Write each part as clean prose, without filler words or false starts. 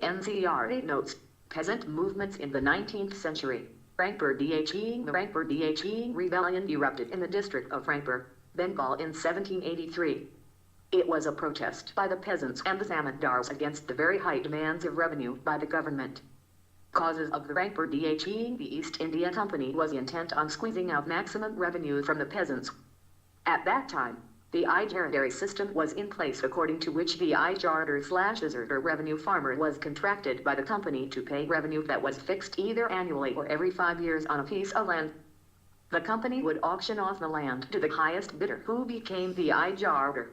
NCRA notes, peasant movements in the 19th century. Rangpur Dhing. The Rangpur Dhing rebellion erupted in the district of Rangpur, Bengal in 1783. It was a protest by the peasants and the zamindars against the very high demands of revenue by the government. Causes of the Rangpur Dhing. The East India Company was intent on squeezing out maximum revenue from the peasants. At that time, the ijardatary system was in place, according to which the ijardator/deserter revenue farmer was contracted by the company to pay revenue that was fixed either annually or every 5 years on a piece of land. The company would auction off the land to the highest bidder, who became the ijardator.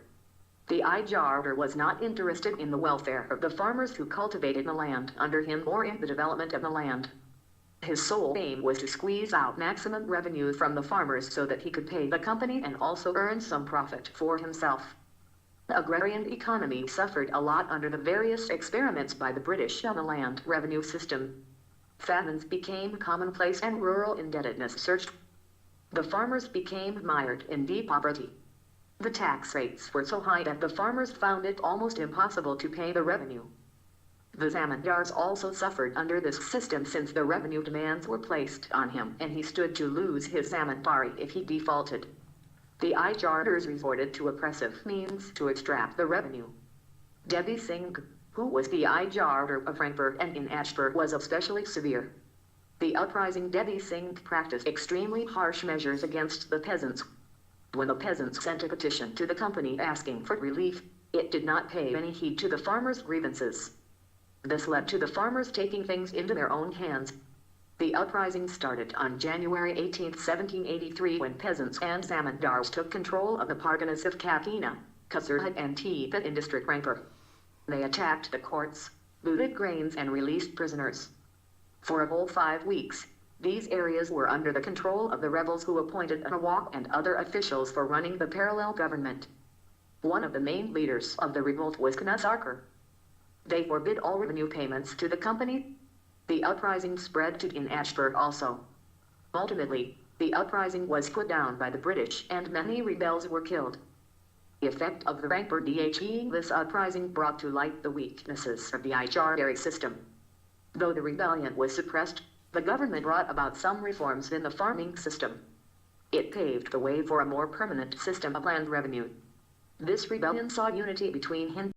The ijardator was not interested in the welfare of the farmers who cultivated the land under him or in the development of the land. His sole aim was to squeeze out maximum revenue from the farmers so that he could pay the company and also earn some profit for himself. The agrarian economy suffered a lot under the various experiments by the British on the land revenue system. Famines became commonplace and rural indebtedness surged. The farmers became mired in deep poverty. The tax rates were so high that the farmers found it almost impossible to pay the revenue. The zamindars also suffered under this system, since the revenue demands were placed on him and he stood to lose his zamindari if he defaulted. The ijardators resorted to oppressive means to extract the revenue. Devi Singh, who was the ijardator of Rangpur and in Ashpur, was especially severe. The uprising Devi Singh practiced extremely harsh measures against the peasants. When the peasants sent a petition to the company asking for relief, it did not pay any heed to the farmers' grievances. This led to the farmers taking things into their own hands. The uprising started on January 18, 1783, when peasants and zamindars took control of the parganas of Kakina, Kasarhad and Teepat in district Rangpur. They attacked the courts, looted grains and released prisoners. For a whole 5 weeks, these areas were under the control of the rebels, who appointed Nawab and other officials for running the parallel government. One of the main leaders of the revolt was Kana Sarkar. They forbid all revenue payments to the company. The uprising spread to in Ashpur also. Ultimately, the uprising was put down by the British and many rebels were killed. The effect of the Rangpur Dhing. This uprising brought to light the weaknesses of the ijardatary system. Though the rebellion was suppressed, the government brought about some reforms in the farming system. It paved the way for a more permanent system of land revenue. This rebellion saw unity between Hindu